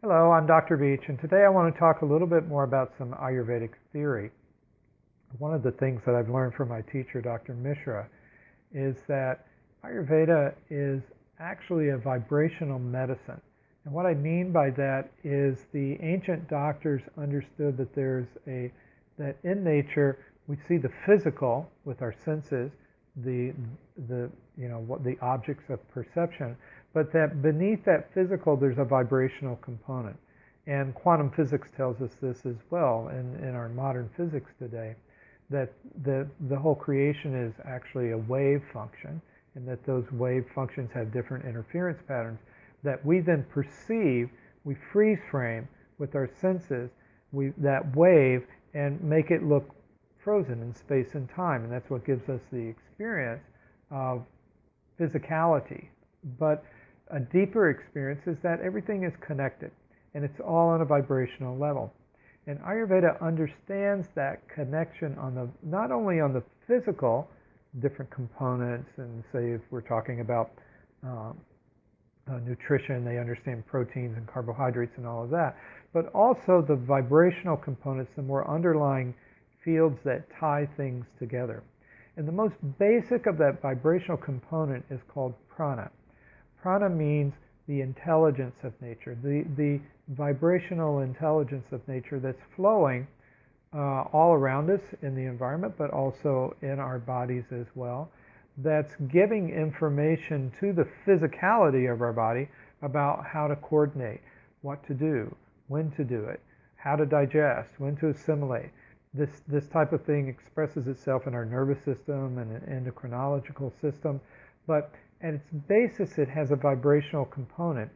Hello, I'm Dr. Beach, and today I want to talk a little bit more about some Ayurvedic theory. One of the things that I've learned from my teacher, Dr. Mishra, is that Ayurveda is actually a vibrational medicine. And what I mean by that is the ancient doctors understood that that in nature we see the physical with our senses, the what the objects of perception, but that beneath that physical there's a vibrational component. And quantum physics tells us this as well in our modern physics today, that the whole creation is actually a wave function, and that those wave functions have different interference patterns that we then perceive, we freeze frame with our senses, that wave, and make it look frozen in space and time, and that's what gives us the experience of physicality. But a deeper experience is that everything is connected, and it's all on a vibrational level. And Ayurveda understands that connection not only on the physical, different components, and say if we're talking about nutrition, they understand proteins and carbohydrates and all of that, but also the vibrational components, the more underlying fields that tie things together. And the most basic of that vibrational component is called prana. Prana means the intelligence of nature, the vibrational intelligence of nature that's flowing all around us in the environment, but also in our bodies as well, that's giving information to the physicality of our body about how to coordinate, what to do, when to do it, how to digest, when to assimilate. This type of thing expresses itself in our nervous system and an endocrinological system, but at its basis it has a vibrational component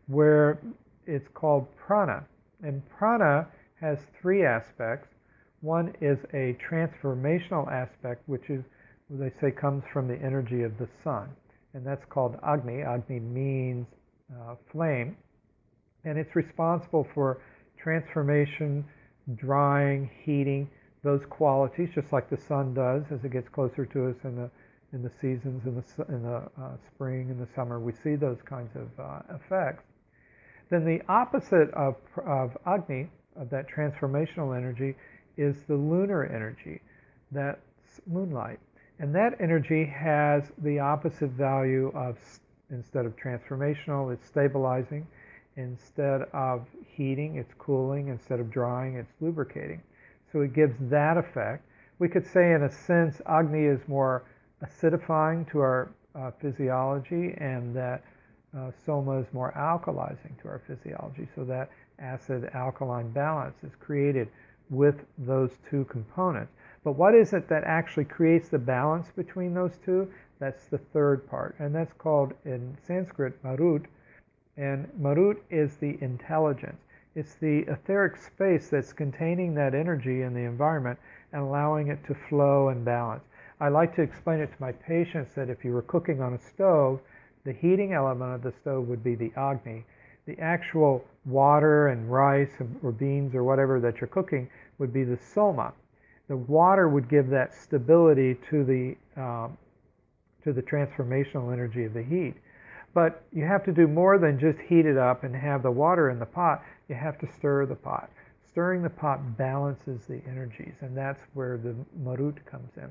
where it's called prana. And prana has three aspects. One is a transformational aspect, which is, they say, comes from the energy of the sun, and that's called Agni. Agni means flame, and it's responsible for transformation, drying, heating, those qualities, just like the sun does as it gets closer to us in the seasons, in the spring and the summer. We see those kinds of effects. Then the opposite of Agni, of that transformational energy, is the lunar energy, that's moonlight. And that energy has the opposite value of, instead of transformational, it's stabilizing. Instead of heating, it's cooling. Instead of drying, it's lubricating. So it gives that effect. We could say, in a sense, Agni is more acidifying to our physiology, and that Soma is more alkalizing to our physiology. So that acid-alkaline balance is created with those two components. But what is it that actually creates the balance between those two? That's the third part, and that's called, in Sanskrit, Marut. And Marut is the intelligence. It's the etheric space that's containing that energy in the environment and allowing it to flow and balance. I like to explain it to my patients that if you were cooking on a stove, the heating element of the stove would be the Agni. The actual water and rice or beans or whatever that you're cooking would be the Soma. The water would give that stability to the transformational energy of the heat. But you have to do more than just heat it up and have the water in the pot. You have to stir the pot. Stirring the pot balances the energies, and that's where the Marut comes in.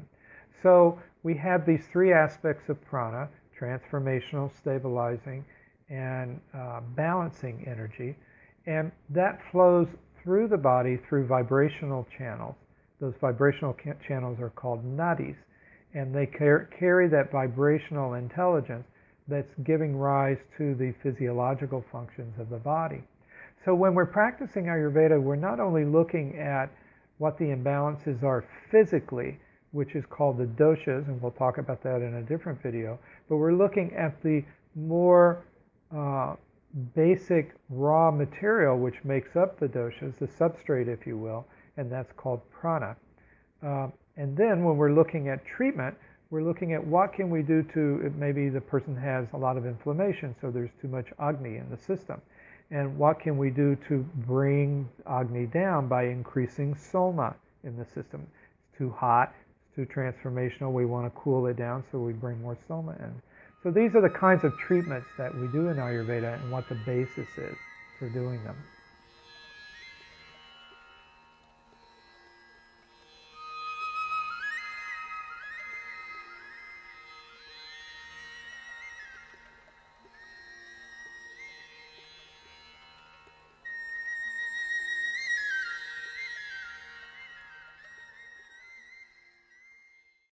So we have these three aspects of prana: transformational, stabilizing, and balancing energy. And that flows through the body through vibrational channels. Those vibrational channels are called nadis, and they carry that vibrational intelligence that's giving rise to the physiological functions of the body. So when we're practicing Ayurveda, we're not only looking at what the imbalances are physically, which is called the doshas, and we'll talk about that in a different video, but we're looking at the more basic raw material which makes up the doshas, the substrate, if you will, and that's called prana. And then when we're looking at treatment, we're looking at what can we do to, maybe the person has a lot of inflammation, so there's too much Agni in the system. And what can we do to bring Agni down by increasing Soma in the system? It's too hot, it's too transformational, we want to cool it down, so we bring more Soma in. So these are the kinds of treatments that we do in Ayurveda and what the basis is. for doing them.